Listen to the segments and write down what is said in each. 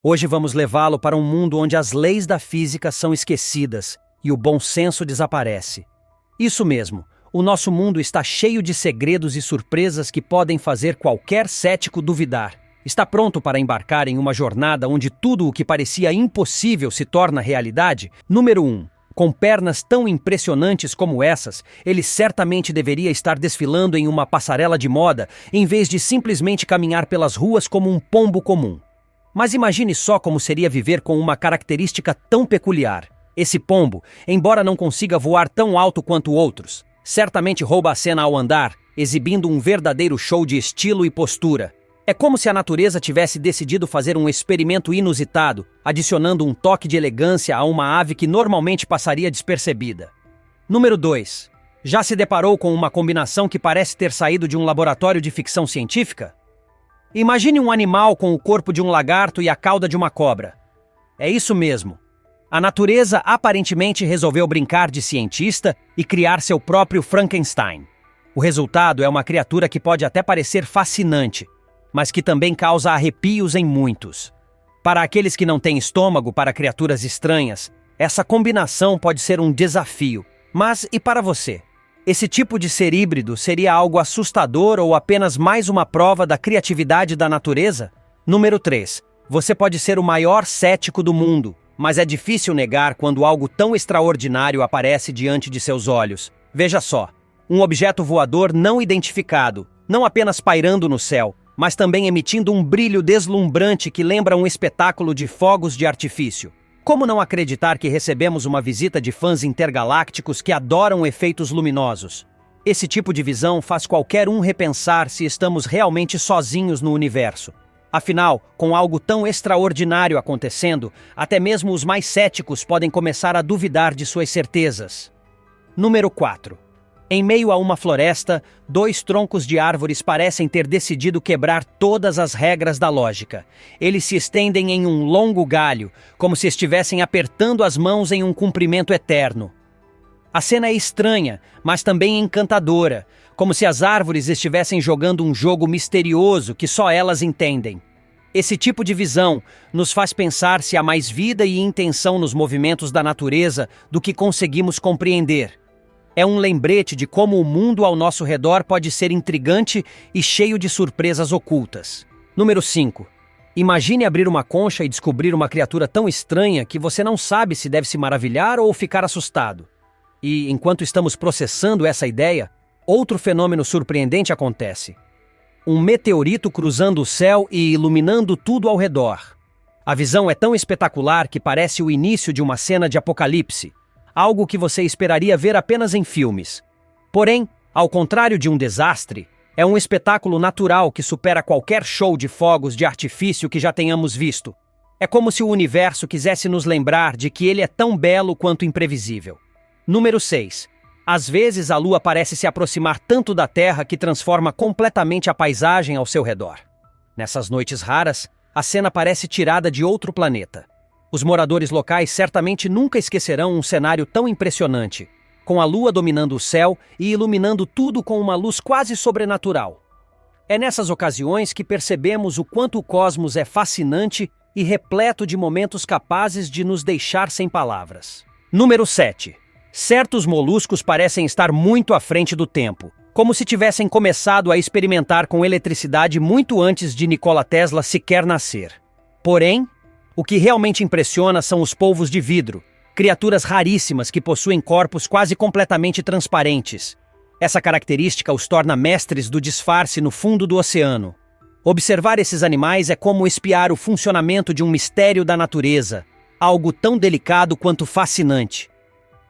Hoje vamos levá-lo para um mundo onde as leis da física são esquecidas e o bom senso desaparece. Isso mesmo, o nosso mundo está cheio de segredos e surpresas que podem fazer qualquer cético duvidar. Está pronto para embarcar em uma jornada onde tudo o que parecia impossível se torna realidade? Número 1. Com pernas tão impressionantes como essas, ele certamente deveria estar desfilando em uma passarela de moda, em vez de simplesmente caminhar pelas ruas como um pombo comum. Mas imagine só como seria viver com uma característica tão peculiar. Esse pombo, embora não consiga voar tão alto quanto outros, certamente rouba a cena ao andar, exibindo um verdadeiro show de estilo e postura. É como se a natureza tivesse decidido fazer um experimento inusitado, adicionando um toque de elegância a uma ave que normalmente passaria despercebida. Número 2. Já se deparou com uma combinação que parece ter saído de um laboratório de ficção científica? Imagine um animal com o corpo de um lagarto e a cauda de uma cobra. É isso mesmo. A natureza aparentemente resolveu brincar de cientista e criar seu próprio Frankenstein. O resultado é uma criatura que pode até parecer fascinante, mas que também causa arrepios em muitos. Para aqueles que não têm estômago para criaturas estranhas, essa combinação pode ser um desafio. Mas e para você? Esse tipo de ser híbrido seria algo assustador ou apenas mais uma prova da criatividade da natureza? Número 3. Você pode ser o maior cético do mundo, mas é difícil negar quando algo tão extraordinário aparece diante de seus olhos. Veja só, um objeto voador não identificado, não apenas pairando no céu, mas também emitindo um brilho deslumbrante que lembra um espetáculo de fogos de artifício. Como não acreditar que recebemos uma visita de fãs intergalácticos que adoram efeitos luminosos? Esse tipo de visão faz qualquer um repensar se estamos realmente sozinhos no universo. Afinal, com algo tão extraordinário acontecendo, até mesmo os mais céticos podem começar a duvidar de suas certezas. Número 4. Em meio a uma floresta, 2 troncos de árvores parecem ter decidido quebrar todas as regras da lógica. Eles se estendem em um longo galho, como se estivessem apertando as mãos em um cumprimento eterno. A cena é estranha, mas também encantadora, como se as árvores estivessem jogando um jogo misterioso que só elas entendem. Esse tipo de visão nos faz pensar se há mais vida e intenção nos movimentos da natureza do que conseguimos compreender. É um lembrete de como o mundo ao nosso redor pode ser intrigante e cheio de surpresas ocultas. Número 5. Imagine abrir uma concha e descobrir uma criatura tão estranha que você não sabe se deve se maravilhar ou ficar assustado. E, enquanto estamos processando essa ideia, outro fenômeno surpreendente acontece. Um meteorito cruzando o céu e iluminando tudo ao redor. A visão é tão espetacular que parece o início de uma cena de apocalipse. Algo que você esperaria ver apenas em filmes. Porém, ao contrário de um desastre, é um espetáculo natural que supera qualquer show de fogos de artifício que já tenhamos visto. É como se o universo quisesse nos lembrar de que ele é tão belo quanto imprevisível. Número 6. Às vezes a Lua parece se aproximar tanto da Terra que transforma completamente a paisagem ao seu redor. Nessas noites raras, a cena parece tirada de outro planeta. Os moradores locais certamente nunca esquecerão um cenário tão impressionante, com a lua dominando o céu e iluminando tudo com uma luz quase sobrenatural. É nessas ocasiões que percebemos o quanto o cosmos é fascinante e repleto de momentos capazes de nos deixar sem palavras. Número 7. Certos moluscos parecem estar muito à frente do tempo, como se tivessem começado a experimentar com eletricidade muito antes de Nikola Tesla sequer nascer. Porém, o que realmente impressiona são os polvos de vidro, criaturas raríssimas que possuem corpos quase completamente transparentes. Essa característica os torna mestres do disfarce no fundo do oceano. Observar esses animais é como espiar o funcionamento de um mistério da natureza, algo tão delicado quanto fascinante.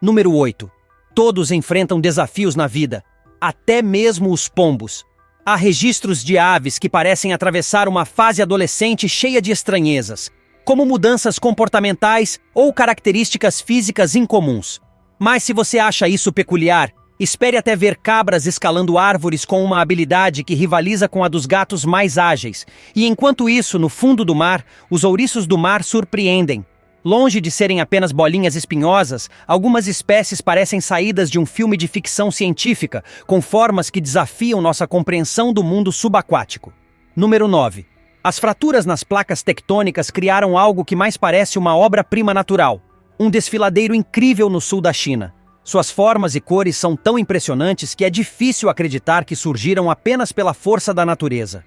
Número 8. Todos enfrentam desafios na vida, até mesmo os pombos. Há registros de aves que parecem atravessar uma fase adolescente cheia de estranhezas, como mudanças comportamentais ou características físicas incomuns. Mas se você acha isso peculiar, espere até ver cabras escalando árvores com uma habilidade que rivaliza com a dos gatos mais ágeis. E enquanto isso, no fundo do mar, os ouriços do mar surpreendem. Longe de serem apenas bolinhas espinhosas, algumas espécies parecem saídas de um filme de ficção científica, com formas que desafiam nossa compreensão do mundo subaquático. Número 9. As fraturas nas placas tectônicas criaram algo que mais parece uma obra-prima natural, um desfiladeiro incrível no sul da China. Suas formas e cores são tão impressionantes que é difícil acreditar que surgiram apenas pela força da natureza.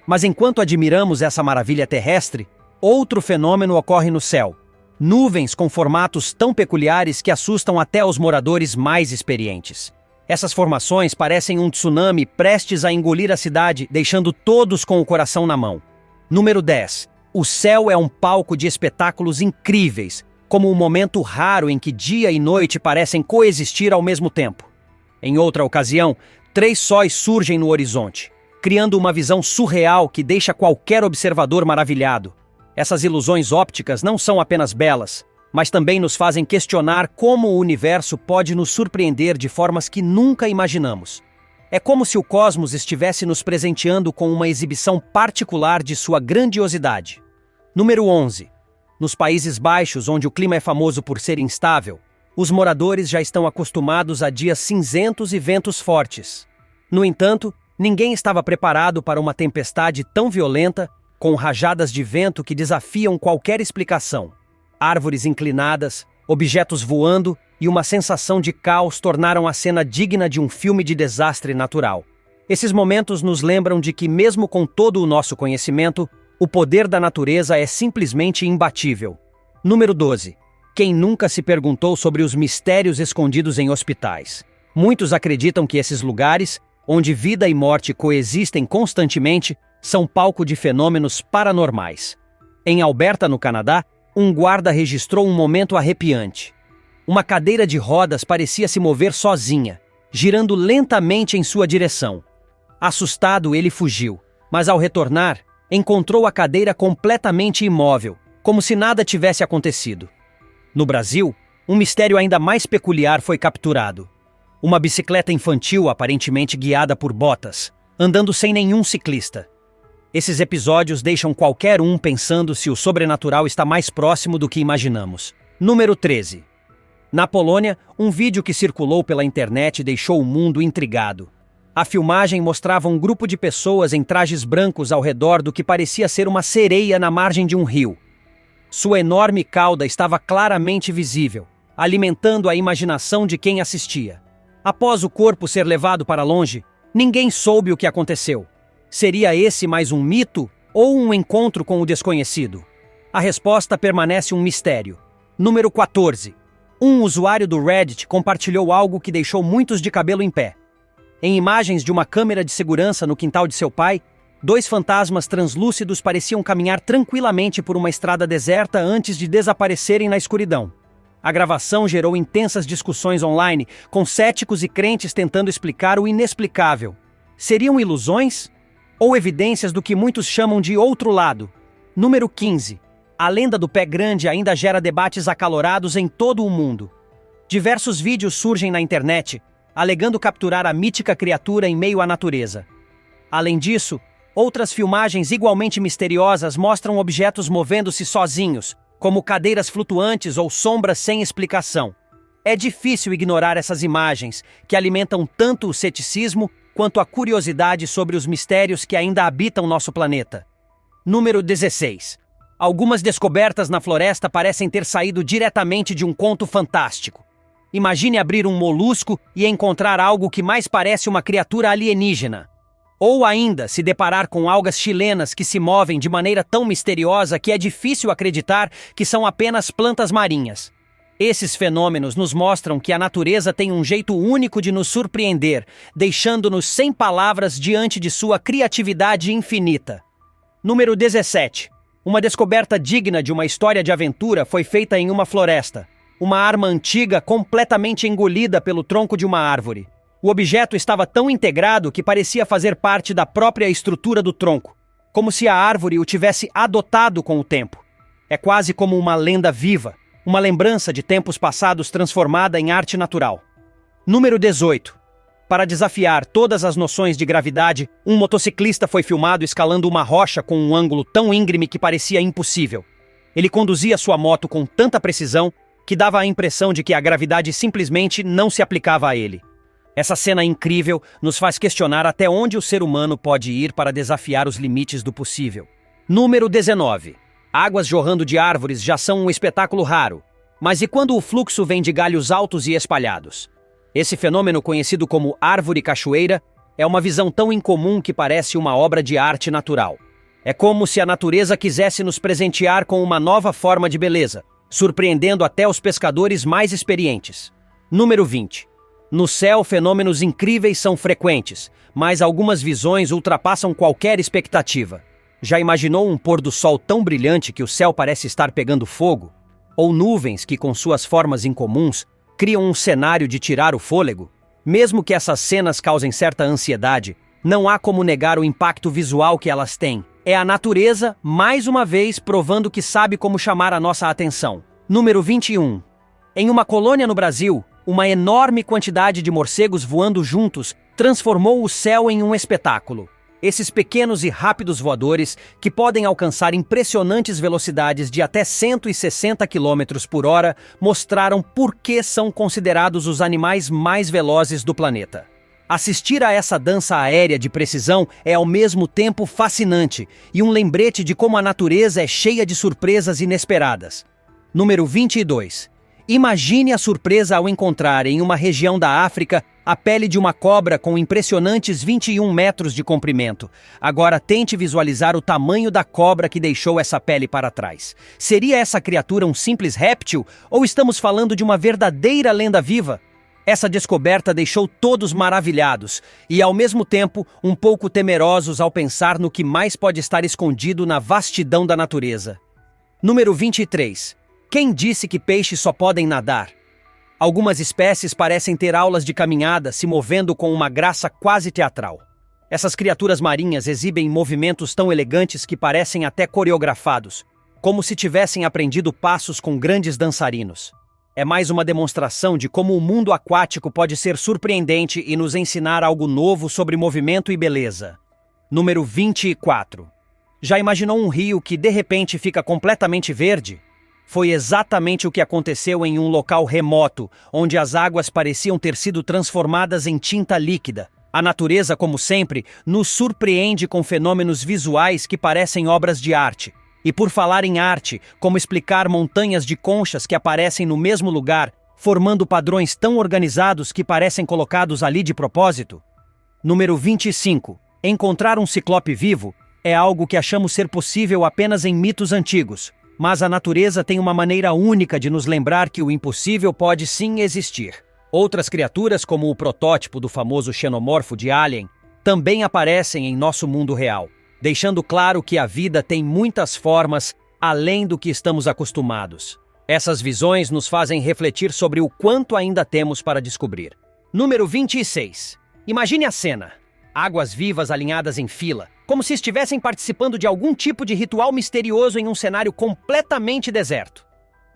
Mas enquanto admiramos essa maravilha terrestre, outro fenômeno ocorre no céu. Nuvens com formatos tão peculiares que assustam até os moradores mais experientes. Essas formações parecem um tsunami prestes a engolir a cidade, deixando todos com o coração na mão. Número 10. O céu é um palco de espetáculos incríveis, como um momento raro em que dia e noite parecem coexistir ao mesmo tempo. Em outra ocasião, 3 sóis surgem no horizonte, criando uma visão surreal que deixa qualquer observador maravilhado. Essas ilusões ópticas não são apenas belas, mas também nos fazem questionar como o universo pode nos surpreender de formas que nunca imaginamos. É como se o cosmos estivesse nos presenteando com uma exibição particular de sua grandiosidade. Número 11. Nos Países Baixos, onde o clima é famoso por ser instável, os moradores já estão acostumados a dias cinzentos e ventos fortes. No entanto, ninguém estava preparado para uma tempestade tão violenta, com rajadas de vento que desafiam qualquer explicação. Árvores inclinadas, objetos voando e uma sensação de caos tornaram a cena digna de um filme de desastre natural. Esses momentos nos lembram de que, mesmo com todo o nosso conhecimento, o poder da natureza é simplesmente imbatível. Número 12. Quem nunca se perguntou sobre os mistérios escondidos em hospitais? Muitos acreditam que esses lugares, onde vida e morte coexistem constantemente, são palco de fenômenos paranormais. Em Alberta, no Canadá, um guarda registrou um momento arrepiante. Uma cadeira de rodas parecia se mover sozinha, girando lentamente em sua direção. Assustado, ele fugiu, mas ao retornar, encontrou a cadeira completamente imóvel, como se nada tivesse acontecido. No Brasil, um mistério ainda mais peculiar foi capturado. Uma bicicleta infantil aparentemente guiada por botas, andando sem nenhum ciclista. Esses episódios deixam qualquer um pensando se o sobrenatural está mais próximo do que imaginamos. Número 13. Na Polônia, um vídeo que circulou pela internet deixou o mundo intrigado. A filmagem mostrava um grupo de pessoas em trajes brancos ao redor do que parecia ser uma sereia na margem de um rio. Sua enorme cauda estava claramente visível, alimentando a imaginação de quem assistia. Após o corpo ser levado para longe, ninguém soube o que aconteceu. Seria esse mais um mito ou um encontro com o desconhecido? A resposta permanece um mistério. Número 14. Um usuário do Reddit compartilhou algo que deixou muitos de cabelo em pé. Em imagens de uma câmera de segurança no quintal de seu pai, 2 fantasmas translúcidos pareciam caminhar tranquilamente por uma estrada deserta antes de desaparecerem na escuridão. A gravação gerou intensas discussões online, com céticos e crentes tentando explicar o inexplicável. Seriam ilusões? Ou evidências do que muitos chamam de outro lado? Número 15. A lenda do pé grande ainda gera debates acalorados em todo o mundo. Diversos vídeos surgem na internet, alegando capturar a mítica criatura em meio à natureza. Além disso, outras filmagens igualmente misteriosas mostram objetos movendo-se sozinhos, como cadeiras flutuantes ou sombras sem explicação. É difícil ignorar essas imagens, que alimentam tanto o ceticismo quanto a curiosidade sobre os mistérios que ainda habitam nosso planeta. Número 16. Algumas descobertas na floresta parecem ter saído diretamente de um conto fantástico. Imagine abrir um molusco e encontrar algo que mais parece uma criatura alienígena. Ou ainda, se deparar com algas chilenas que se movem de maneira tão misteriosa que é difícil acreditar que são apenas plantas marinhas. Esses fenômenos nos mostram que a natureza tem um jeito único de nos surpreender, deixando-nos sem palavras diante de sua criatividade infinita. Número 17. Uma descoberta digna de uma história de aventura foi feita em uma floresta. Uma arma antiga completamente engolida pelo tronco de uma árvore. O objeto estava tão integrado que parecia fazer parte da própria estrutura do tronco, como se a árvore o tivesse adotado com o tempo. É quase como uma lenda viva, uma lembrança de tempos passados transformada em arte natural. Número 18. Para desafiar todas as noções de gravidade, um motociclista foi filmado escalando uma rocha com um ângulo tão íngreme que parecia impossível. Ele conduzia sua moto com tanta precisão que dava a impressão de que a gravidade simplesmente não se aplicava a ele. Essa cena incrível nos faz questionar até onde o ser humano pode ir para desafiar os limites do possível. Número 19. Águas jorrando de árvores já são um espetáculo raro. Mas e quando o fluxo vem de galhos altos e espalhados? Esse fenômeno, conhecido como árvore-cachoeira, é uma visão tão incomum que parece uma obra de arte natural. É como se a natureza quisesse nos presentear com uma nova forma de beleza, surpreendendo até os pescadores mais experientes. Número 20. No céu, fenômenos incríveis são frequentes, mas algumas visões ultrapassam qualquer expectativa. Já imaginou um pôr do sol tão brilhante que o céu parece estar pegando fogo? Ou nuvens que, com suas formas incomuns, criam um cenário de tirar o fôlego? Mesmo que essas cenas causem certa ansiedade, não há como negar o impacto visual que elas têm. É a natureza, mais uma vez, provando que sabe como chamar a nossa atenção. Número 21. Em uma colônia no Brasil, uma enorme quantidade de morcegos voando juntos transformou o céu em um espetáculo. Esses pequenos e rápidos voadores, que podem alcançar impressionantes velocidades de até 160 km por hora, mostraram por que são considerados os animais mais velozes do planeta. Assistir a essa dança aérea de precisão é ao mesmo tempo fascinante e um lembrete de como a natureza é cheia de surpresas inesperadas. Número 22. Imagine a surpresa ao encontrar em uma região da África a pele de uma cobra com impressionantes 21 metros de comprimento. Agora tente visualizar o tamanho da cobra que deixou essa pele para trás. Seria essa criatura um simples réptil ou estamos falando de uma verdadeira lenda viva? Essa descoberta deixou todos maravilhados e, ao mesmo tempo, um pouco temerosos ao pensar no que mais pode estar escondido na vastidão da natureza. Número 23. Quem disse que peixes só podem nadar? Algumas espécies parecem ter aulas de caminhada, se movendo com uma graça quase teatral. Essas criaturas marinhas exibem movimentos tão elegantes que parecem até coreografados, como se tivessem aprendido passos com grandes dançarinos. É mais uma demonstração de como o mundo aquático pode ser surpreendente e nos ensinar algo novo sobre movimento e beleza. Número 24. Já imaginou um rio que de repente fica completamente verde? Foi exatamente o que aconteceu em um local remoto, onde as águas pareciam ter sido transformadas em tinta líquida. A natureza, como sempre, nos surpreende com fenômenos visuais que parecem obras de arte. E por falar em arte, como explicar montanhas de conchas que aparecem no mesmo lugar, formando padrões tão organizados que parecem colocados ali de propósito? Número 25. Encontrar um ciclope vivo é algo que achamos ser possível apenas em mitos antigos. Mas a natureza tem uma maneira única de nos lembrar que o impossível pode sim existir. Outras criaturas, como o protótipo do famoso xenomorfo de Alien, também aparecem em nosso mundo real, deixando claro que a vida tem muitas formas além do que estamos acostumados. Essas visões nos fazem refletir sobre o quanto ainda temos para descobrir. Número 26. Imagine a cena. Águas vivas alinhadas em fila, como se estivessem participando de algum tipo de ritual misterioso em um cenário completamente deserto.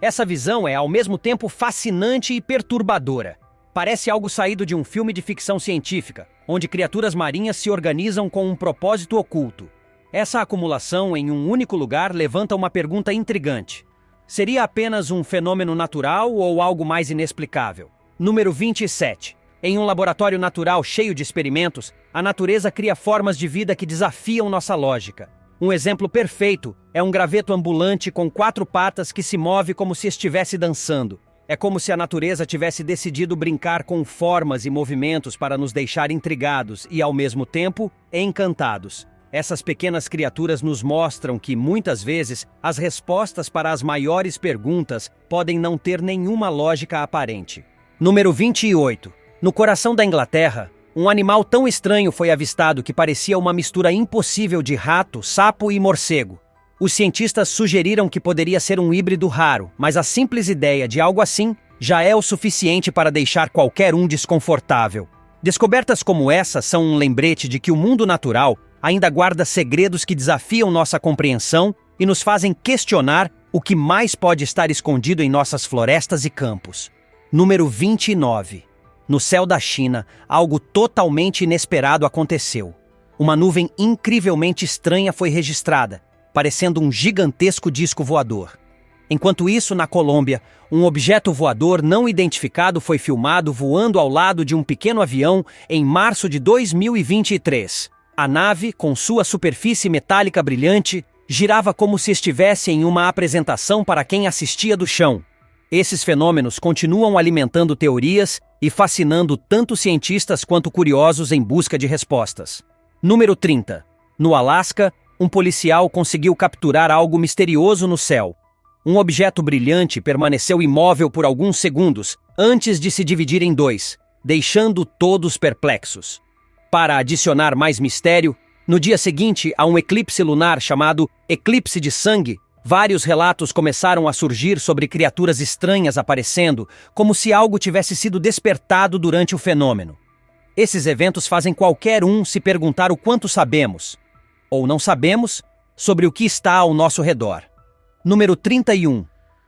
Essa visão é ao mesmo tempo fascinante e perturbadora. Parece algo saído de um filme de ficção científica, onde criaturas marinhas se organizam com um propósito oculto. Essa acumulação em um único lugar levanta uma pergunta intrigante. Seria apenas um fenômeno natural ou algo mais inexplicável? Número 27. Em um laboratório natural cheio de experimentos, a natureza cria formas de vida que desafiam nossa lógica. Um exemplo perfeito é um graveto ambulante com 4 patas que se move como se estivesse dançando. É como se a natureza tivesse decidido brincar com formas e movimentos para nos deixar intrigados e, ao mesmo tempo, encantados. Essas pequenas criaturas nos mostram que, muitas vezes, as respostas para as maiores perguntas podem não ter nenhuma lógica aparente. Número 28. No coração da Inglaterra, um animal tão estranho foi avistado que parecia uma mistura impossível de rato, sapo e morcego. Os cientistas sugeriram que poderia ser um híbrido raro, mas a simples ideia de algo assim já é o suficiente para deixar qualquer um desconfortável. Descobertas como essa são um lembrete de que o mundo natural ainda guarda segredos que desafiam nossa compreensão e nos fazem questionar o que mais pode estar escondido em nossas florestas e campos. Número 29. No céu da China, algo totalmente inesperado aconteceu. Uma nuvem incrivelmente estranha foi registrada, parecendo um gigantesco disco voador. Enquanto isso, na Colômbia, um objeto voador não identificado foi filmado voando ao lado de um pequeno avião em março de 2023. A nave, com sua superfície metálica brilhante, Girava como se estivesse em uma apresentação para quem assistia do chão. Esses fenômenos continuam alimentando teorias e fascinando tanto cientistas quanto curiosos em busca de respostas. Número 30. No Alasca, um policial conseguiu capturar algo misterioso no céu. Um objeto brilhante permaneceu imóvel por alguns segundos antes de se dividir em dois, deixando todos perplexos. Para adicionar mais mistério, no dia seguinte a um eclipse lunar chamado Eclipse de Sangue, vários relatos começaram a surgir sobre criaturas estranhas aparecendo, como se algo tivesse sido despertado durante o fenômeno. Esses eventos fazem qualquer um se perguntar o quanto sabemos, ou não sabemos, sobre o que está ao nosso redor. Número 31.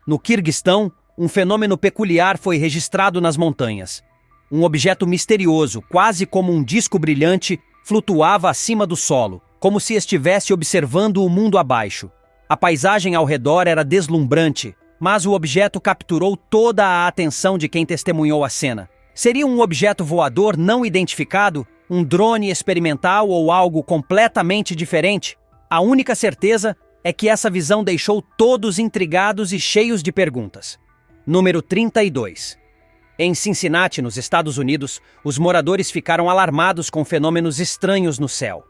No Quirguistão, um fenômeno peculiar foi registrado nas montanhas. Um objeto misterioso, quase como um disco brilhante, flutuava acima do solo, como se estivesse observando o mundo abaixo. A paisagem ao redor era deslumbrante, mas o objeto capturou toda a atenção de quem testemunhou a cena. Seria um objeto voador não identificado, um drone experimental ou algo completamente diferente? A única certeza é que essa visão deixou todos intrigados e cheios de perguntas. Número 32. Em Cincinnati, nos Estados Unidos, os moradores ficaram alarmados com fenômenos estranhos no céu.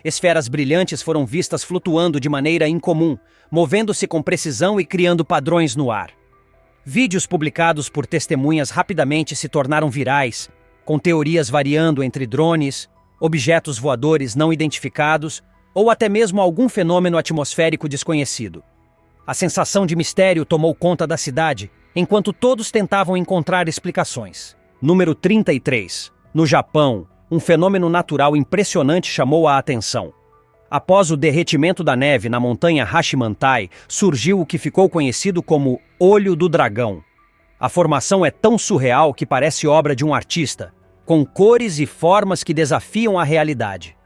Esferas brilhantes foram vistas flutuando de maneira incomum, movendo-se com precisão e criando padrões no ar. Vídeos publicados por testemunhas rapidamente se tornaram virais, com teorias variando entre drones, objetos voadores não identificados ou até mesmo algum fenômeno atmosférico desconhecido. A sensação de mistério tomou conta da cidade, enquanto todos tentavam encontrar explicações. Número 33. No Japão, um fenômeno natural impressionante chamou a atenção. Após o derretimento da neve na montanha Hashimantai, surgiu o que ficou conhecido como Olho do Dragão. A formação é tão surreal que parece obra de um artista, com cores e formas que desafiam a realidade.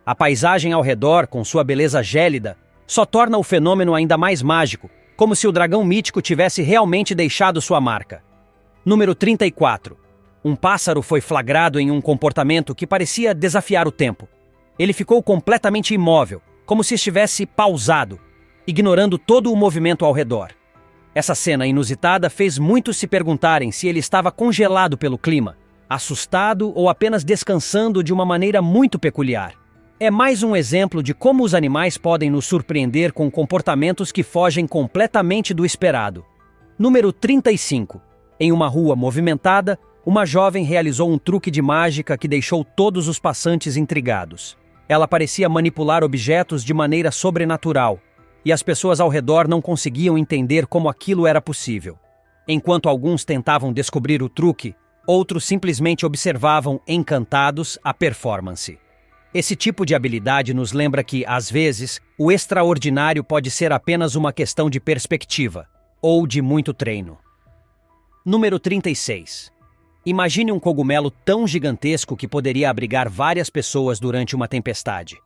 A paisagem ao redor, com sua beleza gélida, só torna o fenômeno ainda mais mágico, como se o dragão mítico tivesse realmente deixado sua marca. Número 34. Um pássaro foi flagrado em um comportamento que parecia desafiar o tempo. Ele ficou completamente imóvel, como se estivesse pausado, ignorando todo o movimento ao redor. Essa cena inusitada fez muitos se perguntarem se ele estava congelado pelo clima, assustado ou apenas descansando de uma maneira muito peculiar. É mais um exemplo de como os animais podem nos surpreender com comportamentos que fogem completamente do esperado. Número 35. Em uma rua movimentada, uma jovem realizou um truque de mágica que deixou todos os passantes intrigados. Ela parecia manipular objetos de maneira sobrenatural, e as pessoas ao redor não conseguiam entender como aquilo era possível. Enquanto alguns tentavam descobrir o truque, outros simplesmente observavam, encantados, a performance. Esse tipo de habilidade nos lembra que, às vezes, o extraordinário pode ser apenas uma questão de perspectiva, ou de muito treino. Número 36. Imagine um cogumelo tão gigantesco que poderia abrigar várias pessoas durante uma tempestade.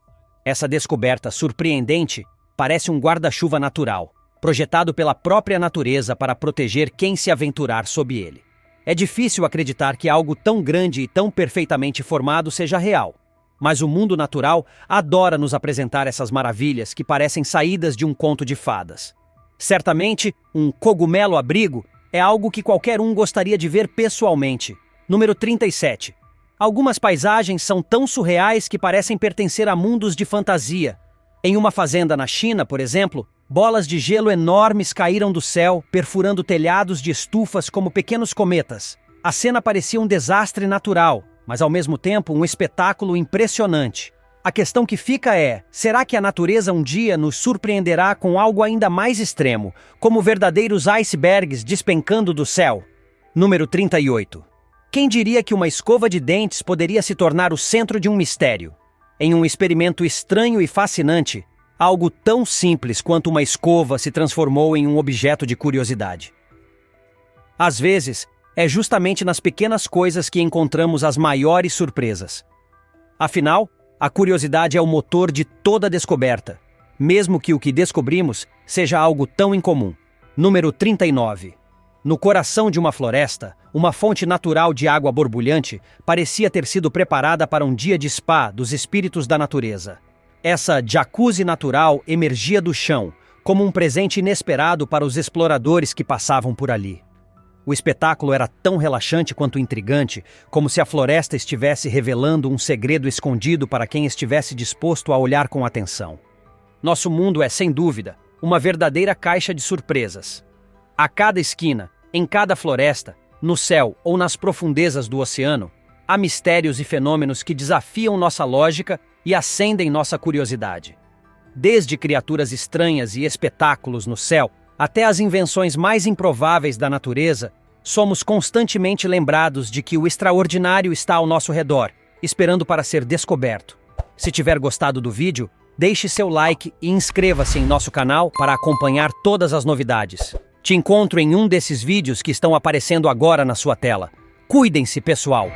Essa descoberta surpreendente parece um guarda-chuva natural, projetado pela própria natureza para proteger quem se aventurar sob ele. É difícil acreditar que algo tão grande e tão perfeitamente formado seja real, mas o mundo natural adora nos apresentar essas maravilhas que parecem saídas de um conto de fadas. Certamente, um cogumelo-abrigo é algo que qualquer um gostaria de ver pessoalmente. Número 37. Algumas paisagens são tão surreais que parecem pertencer a mundos de fantasia. Em uma fazenda na China, por exemplo, bolas de gelo enormes caíram do céu, perfurando telhados de estufas como pequenos cometas. A cena parecia um desastre natural, mas ao mesmo tempo um espetáculo impressionante. A questão que fica é, será que a natureza um dia nos surpreenderá com algo ainda mais extremo, como verdadeiros icebergs despencando do céu? Número 38. Quem diria que uma escova de dentes poderia se tornar o centro de um mistério? Em um experimento estranho e fascinante, algo tão simples quanto uma escova se transformou em um objeto de curiosidade. Às vezes, é justamente nas pequenas coisas que encontramos as maiores surpresas. Afinal, a curiosidade é o motor de toda descoberta, mesmo que o que descobrimos seja algo tão incomum. Número 39. No coração de uma floresta, uma fonte natural de água borbulhante parecia ter sido preparada para um dia de spa dos espíritos da natureza. Essa jacuzzi natural emergia do chão, como um presente inesperado para os exploradores que passavam por ali. O espetáculo era tão relaxante quanto intrigante, como se a floresta estivesse revelando um segredo escondido para quem estivesse disposto a olhar com atenção. Nosso mundo é, sem dúvida, uma verdadeira caixa de surpresas. A cada esquina, em cada floresta, no céu ou nas profundezas do oceano, há mistérios e fenômenos que desafiam nossa lógica e acendem nossa curiosidade. Desde criaturas estranhas e espetáculos no céu, até as invenções mais improváveis da natureza, somos constantemente lembrados de que o extraordinário está ao nosso redor, esperando para ser descoberto. Se tiver gostado do vídeo, deixe seu like e inscreva-se em nosso canal para acompanhar todas as novidades. Te encontro em um desses vídeos que estão aparecendo agora na sua tela. Cuidem-se, pessoal!